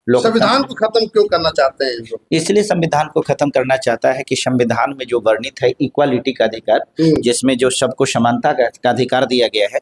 संविधान को खत्म क्यों करना चाहते हैं ये लोग? इसलिए संविधान को खत्म करना चाहता है कि संविधान में जो वर्णित है इक्वालिटी का अधिकार, जिसमें जो सबको समानता का अधिकार दिया गया है,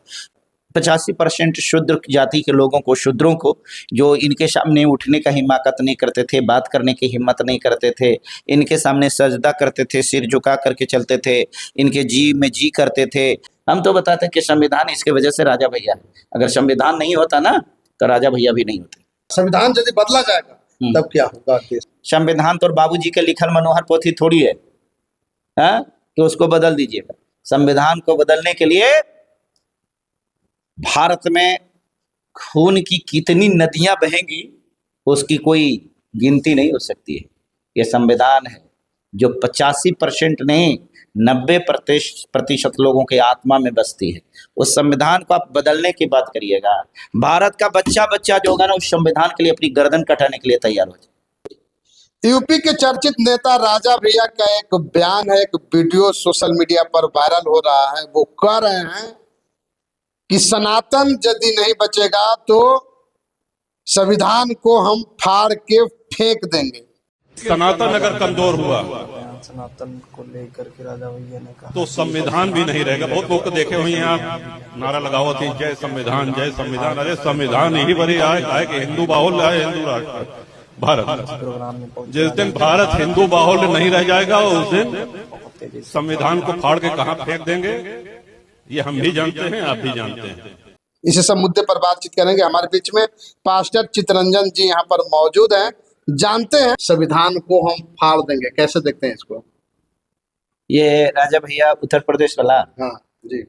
85% शूद्र जाति के लोगों को, शूद्रों को, जो इनके सामने उठने का हिम्मत नहीं करते थे, बात करने की हिम्मत नहीं करते थे, इनके सामने सजदा करते थे, सिर झुका करके चलते थे, इनके जी में जी करते थे। हम तो बताते कि संविधान इसके वजह से राजा भैया है। अगर संविधान नहीं होता ना तो राजा भैया भी नहीं होते। संविधान यदि बदला जाएगा तब क्या होगा? संविधान तो बाबूजी के लिखल मनोहर पोथी थोड़ी है, हाँ, कि उसको बदल दीजिएगा। संविधान को बदलने के लिए भारत में खून की कितनी नदियां बहेंगी उसकी कोई गिनती नहीं हो सकती है। ये संविधान है जो 85% नहीं 90% लोगों के आत्मा में बसती है। उस संविधान को आप बदलने की बात करिएगा, भारत का बच्चा बच्चा जो होगा ना उस संविधान के लिए अपनी गर्दन कटाने के लिए तैयार हो जाए। यूपी के चर्चित नेता राजा भैया का एक बयान है, एक वीडियो सोशल मीडिया पर वायरल हो रहा है। वो कह रहे हैं कि सनातन यदि नहीं बचेगा तो संविधान को हम फाड़ के फेंक देंगे। सनातन अगर कमजोर हुआ, सनातन को लेकर के राजा भैया ने कहा तो संविधान भी नहीं रहेगा। बहुत लोग को देखे हुए हैं आप, नारा लगाओ थी जय संविधान जय संविधान। अरे संविधान ही बड़ी आए कि हिंदू बाहुल्य आए, हिंदू राष्ट्र भारत। प्रोग्राम में पहुंचे। जिस दिन भारत हिंदू बाहुल्य नहीं रह जाएगा उस दिन संविधान को फाड़ के कहां फेंक देंगे ये हम भी जानते हैं, आप भी जानते हैं। इसी सब मुद्दे पर बातचीत करेंगे। हमारे बीच में पास्टर चितरंजन जी यहाँ पर मौजूद हैं। जानते हैं संविधान को हम फाड़ देंगे, कैसे देखते हैं इसको? ये राजा भैया उत्तर प्रदेश वाला, हाँ जी।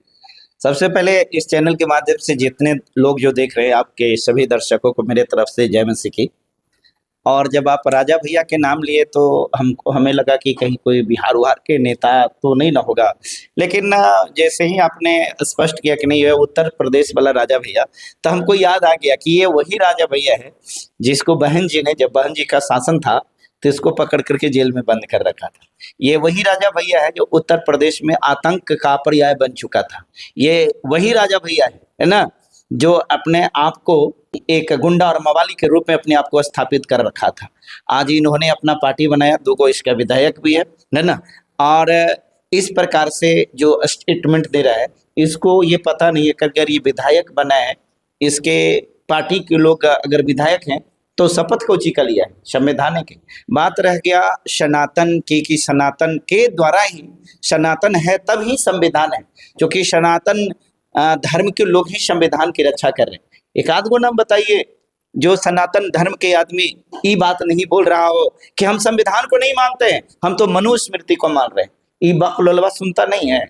सबसे पहले इस चैनल के माध्यम से जितने लोग जो देख रहे हैं, आपके सभी दर्शकों को मेरे तरफ से जय मसीह की। और जब आप राजा भैया के नाम लिए तो हमें लगा कि कहीं कोई बिहार उहार के नेता तो नहीं ना होगा, लेकिन जैसे ही आपने स्पष्ट किया कि नहीं ये उत्तर प्रदेश वाला राजा भैया, तो हमको याद आ गया कि ये वही राजा भैया है जिसको बहन जी ने, जब बहन जी का शासन था तो इसको पकड़ करके जेल में बंद कर रखा था। ये वही राजा भैया है जो उत्तर प्रदेश में आतंक का पर्याय बन चुका था। ये वही राजा भैया है ना, जो अपने आप को एक गुंडा और मवाली के रूप में अपने आप को स्थापित कर रखा था। आज इन्होंने अपना पार्टी बनाया, 2 इसका विधायक भी है ना, और इस प्रकार से जो स्टेटमेंट दे रहा है, इसको ये पता नहीं है कि अगर ये विधायक बना है, इसके पार्टी के लोग अगर विधायक हैं तो शपथ को का लिया है संविधान की। बात रह गया सनातन की, कि सनातन के द्वारा ही सनातन है तब ही संविधान है, क्योंकि सनातन धर्म के लोग ही संविधान की रक्षा कर रहे हैं। एक आध गो नाम बताइए जो सनातन धर्म के आदमी ये बात नहीं बोल रहा हो कि हम संविधान को नहीं मानते हैं, हम तो मनुस्मृति को मान रहे हैं। ये बकलोलवा सुनता नहीं है,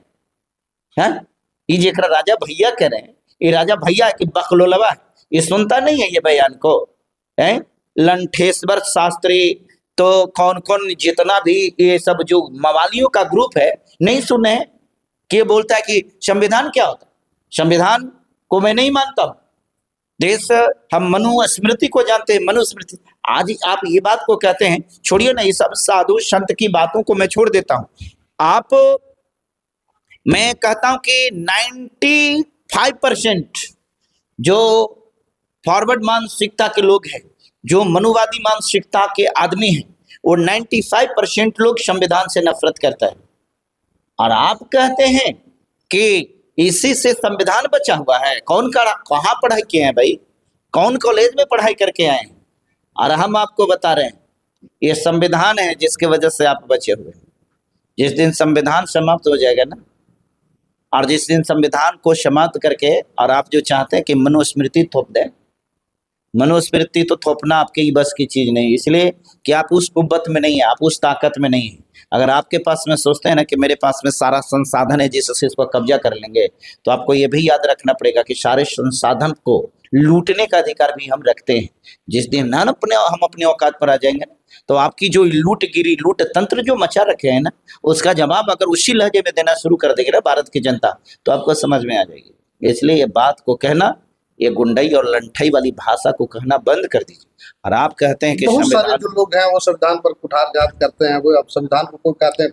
ये जेकरा राजा भैया कह रहे हैं, ये राजा भैया है कि बकलोलवा, ये सुनता नहीं है ये बयान को। लंठेश्वर शास्त्री तो कौन कौन जितना भी ये सब जो मवालियों का ग्रुप है नहीं सुने कि ये बोलता है कि संविधान क्या होता है। संविधान को मैं नहीं मानता हूं, देश हम मनुस्मृति को जानते हैं, मनुस्मृति। आज आप ये बात को कहते हैं, छोड़िए ना ये सब साधु संत की बातों को मैं छोड़ देता हूं। मैं कहता हूं कि 95% जो फॉरवर्ड मानसिकता के लोग हैं, जो मनुवादी मानसिकता के आदमी हैं, वो 95% लोग संविधान से नफरत करता है। और आप कहते हैं कि इसी से संविधान बचा हुआ है। कहाँ पढ़ाई किए हैं भाई, कौन कॉलेज में पढ़ाई करके आए हैं? और हम आपको बता रहे हैं ये संविधान है जिसकी वजह से आप बचे हुए हैं। जिस दिन संविधान समाप्त हो जाएगा ना, और जिस दिन संविधान को समाप्त करके और आप जो चाहते हैं कि मनुस्मृति थोप दें, मनुस्मृति तो थोपना आपके ही बस की चीज नहीं, इसलिए कि आप उस कुव्वत में नहीं है, आप उस ताकत में नहीं है। अगर आपके पास में सोचते हैं ना कि मेरे पास में सारा संसाधन है जिससे इसको कब्जा कर लेंगे, तो आपको ये भी याद रखना पड़ेगा कि सारे संसाधन को लूटने का अधिकार भी हम रखते हैं। जिस दिन हम अपने औकात पर आ जाएंगे तो आपकी जो लूटगिरी, लूट तंत्र जो मचा रखे हैं ना, उसका जवाब अगर उसी लहजे में देना शुरू कर देगी ना भारत की जनता, तो आपको समझ में आ जाएगी। इसलिए ये बात को कहना, ये गुंडाई और लंठाई वाली भाषा को कहना बंद कर दीजिए। और आप कहते हैं कि बहुत सारे जो लोग हैं वो संविधान पर कुठारघात करते हैं, वो अब संविधान को कोई कहते हैं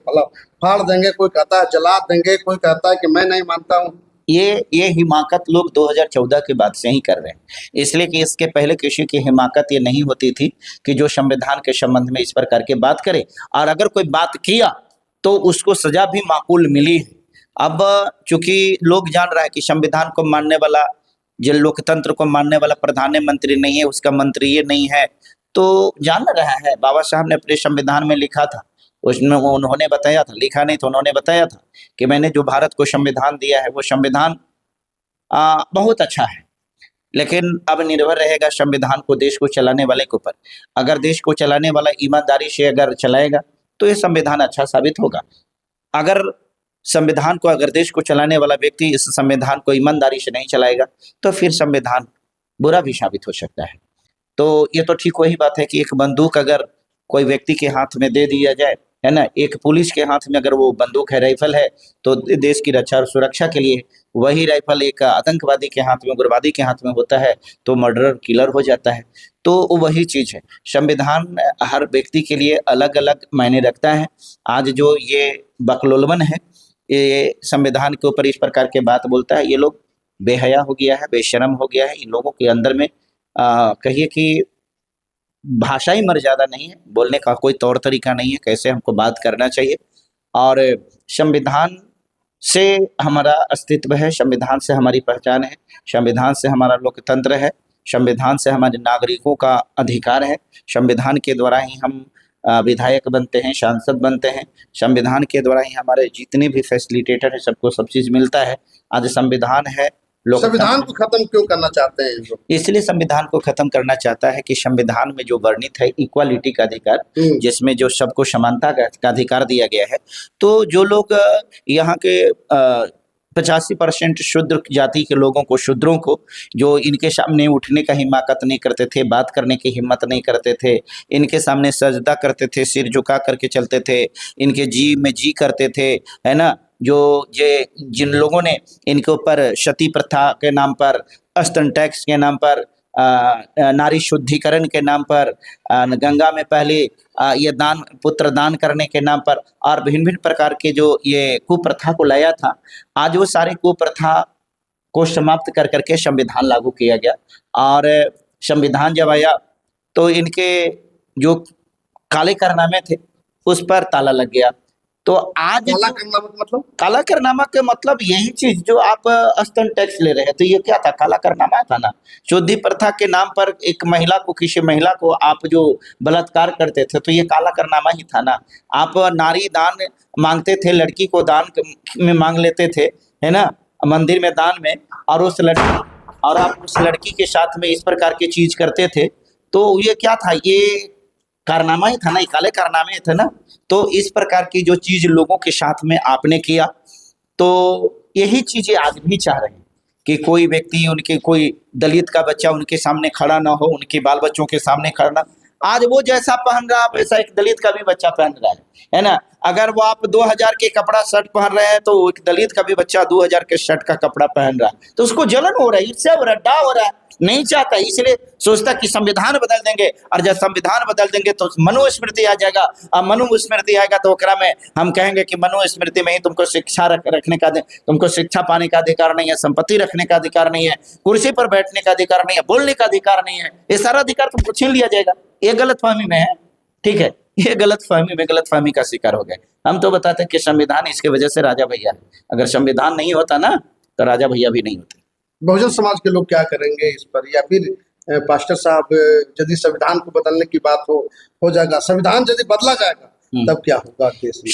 फाड़ देंगे, कोई कहता है जला देंगे, कोई कहता है कि मैं नहीं मानता हूँ। ये हिमाकत लोग 2014 के बाद से ही कर रहे हैं, इसलिए कि इसके पहले किसी की हिमाकत ये नहीं होती थी कि जो संविधान के संबंध में इस प्रकार की बात करे, और अगर कोई बात किया तो उसको सजा भी माकूल मिली है। अब चूंकि लोग जान रहा है कि संविधान को मानने वाला, जो लोकतंत्र को मानने वाला प्रधानमंत्री नहीं है, उसका मंत्री ये नहीं है, तो जान रहा है बाबा साहब ने अपने संविधान में लिखा था, उसमें उन्होंने बताया था, लिखा नहीं तो उन्होंने बताया था कि मैंने जो भारत को संविधान दिया है वो संविधान बहुत अच्छा है, लेकिन अब निर्भर रहेगा संविधान को देश को चलाने वाले के ऊपर। अगर देश को चलाने वाला ईमानदारी से अगर चलाएगा तो ये संविधान अच्छा साबित होगा। अगर संविधान को, अगर देश को चलाने वाला व्यक्ति इस संविधान को ईमानदारी से नहीं चलाएगा तो फिर संविधान बुरा भी साबित हो सकता है। तो ये तो ठीक वही बात है कि एक बंदूक अगर कोई व्यक्ति के हाथ में दे दिया जाए, है ना, एक पुलिस के हाथ में अगर वो बंदूक है, राइफल है, तो देश की रक्षा और सुरक्षा के लिए, वही राइफल एक आतंकवादी के हाथ में, उग्रवादी के हाथ में होता है तो मर्डरर किलर हो जाता है। तो वही चीज है, संविधान हर व्यक्ति के लिए अलग अलग मायने रखता है। आज जो ये बकलोलवन है, ये संविधान के ऊपर इस प्रकार के बात बोलता है, ये लोग बेहया हो गया है, बेशरम हो गया है। इन लोगों के अंदर में कहिए कि भाषा ही मर्यादा नहीं है, बोलने का कोई तौर तरीका नहीं है कैसे हमको बात करना चाहिए। और संविधान से हमारा अस्तित्व है, संविधान से हमारी पहचान है, संविधान से हमारा लोकतंत्र है, संविधान से हमारे नागरिकों का अधिकार है, संविधान के द्वारा ही हम विधायक बनते हैं, सांसद बनते हैं, संविधान के द्वारा ही हमारे जितने भी फैसिलिटेटर है सबको सब चीज मिलता है। आज संविधान है, संविधान को खत्म क्यों करना चाहते हैं लोग? इसलिए संविधान को खत्म करना चाहता है कि संविधान में जो वर्णित है इक्वालिटी का अधिकार, जिसमें जो सबको समानता का अधिकार दिया गया है, तो जो लोग यहाँ के 85% शूद्र जाति के लोगों को, शूद्रों को, जो इनके सामने उठने का हिम्मत नहीं करते थे, बात करने की हिम्मत नहीं करते थे, इनके सामने सजदा करते थे, सिर झुका करके चलते थे, इनके जी में जी करते थे, है ना, जिन लोगों ने इनके ऊपर सती प्रथा के नाम पर, स्तन टैक्स के नाम पर, नारी शुद्धिकरण के नाम पर, गंगा में पहले ये दान, पुत्र दान करने के नाम पर, और भिन्न भिन्न प्रकार के जो ये कुप्रथा को लाया था, आज वो सारे कुप्रथा को समाप्त कर करके संविधान लागू किया गया। और संविधान जब आया तो इनके जो काले कारनामे थे उस पर ताला लग गया। तो आज काला कारनामा मतलब, काला कारनामा के मतलब यही चीज जो आप स्तन टैक्स ले रहे हैं, तो ये क्या था? काला कारनामा था ना। शुद्धि प्रथा के नाम पर एक महिला को, किसी महिला को आप जो बलात्कार करते थे, तो ये काला कारनामा ही था ना। आप नारी दान मांगते थे, लड़की को दान में मांग लेते थे, है ना, मंदिर में दान में, और आप उस लड़की के साथ में इस प्रकार की चीज करते थे, तो ये क्या था? ये कारनामा ही था ना, ये काले कारनामे थे ना। तो इस प्रकार की जो चीज लोगों के साथ में आपने किया, तो यही चीजें आज भी चाह रहे हैं कि कोई व्यक्ति, उनके कोई दलित का बच्चा उनके सामने खड़ा ना हो, उनके बाल बच्चों के सामने खड़ा। आज वो जैसा पहन रहा है वैसा एक दलित का भी बच्चा पहन रहा है ना। अगर वो आप 2000 के कपड़ा शर्ट पहन रहे हैं तो एक दलित का भी बच्चा 2000 के शर्ट का कपड़ा पहन रहा है, तो उसको जलन हो रहा है, ईर्ष्या हो रहा है, डाह हो रहा है, नहीं चाहता, इसलिए सोचता कि संविधान बदल देंगे, और जब संविधान बदल देंगे तो मनुस्मृति आ जाएगा, और मनुस्मृति आएगा तो ओकरा में हम कहेंगे कि मनुस्मृति में ही तुमको शिक्षा रखने का, तुमको शिक्षा पाने का अधिकार नहीं है, संपत्ति रखने का अधिकार नहीं है, कुर्सी पर बैठने का अधिकार नहीं है, बोलने का अधिकार नहीं है, ये सारा अधिकार तुमको छीन लिया जाएगा। ये गलतफहमी में है, ठीक है, ये गलतफहमी का शिकार हो गए। हम तो बताते हैं कि संविधान इसके वजह से राजा भैया है, अगर संविधान नहीं होता ना तो राजा भैया भी नहीं होते। बहुजन समाज के लोग क्या करेंगे इस पर? या फिर पास्टर साहब, यदि संविधान को बदलने की बात हो जाएगा, संविधान यदि बदला जाएगा तब क्या होगा देश में?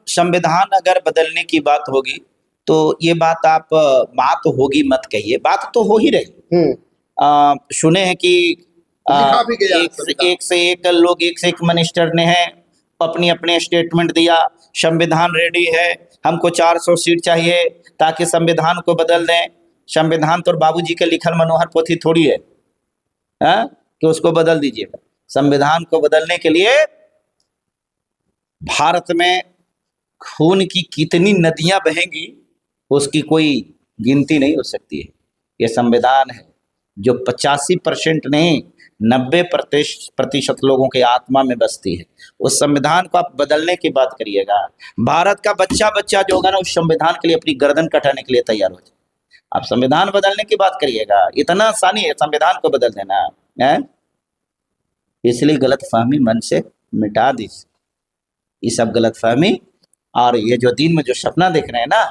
संविधान अगर बदलने की बात होगी तो ये बात होगी मत कहिए, बात तो हो ही रही। सुने हैं कि एक से एक मिनिस्टर ने है अपने स्टेटमेंट दिया, संविधान रेडी है, हमको 400 सीट चाहिए ताकि संविधान को बदल दें। संविधान तो बाबूजी के लिखल मनोहर पोथी थोड़ी है, कि उसको बदल दीजिएगा। संविधान को बदलने के लिए भारत में खून की कितनी नदियां बहेंगी उसकी कोई गिनती नहीं हो सकती है। ये संविधान है जो 85% नहीं 90% लोगों की आत्मा में बसती है। उस संविधान को आप बदलने की बात करिएगा। भारत का बच्चा बच्चा जो होगा ना, उस संविधान के लिए अपनी गर्दन कटाने के लिए तैयार हो जाए। आप संविधान बदलने की बात करिएगा, इतना आसानी है संविधान को बदल देना है। इसलिए गलतफहमी मन से मिटा दीजिए, ये सब गलतफहमी और ये जो दिन में जो सपना देख रहे हैं ना,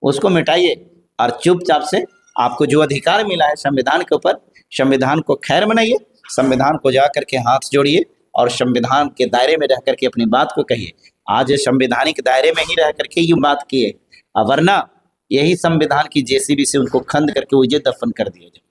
उसको मिटाइए और चुपचाप से आपको जो अधिकार मिला है संविधान के ऊपर, संविधान को खैर मनाइए, संविधान को जा करके हाथ जोड़िए और संविधान के दायरे में रह करके अपनी बात को कहिए। आज संवैधानिक दायरे में ही रह करके ये बात किए, वरना यही संविधान की जेसीबी से उनको खंद करके उजे दफन कर दिया जाए।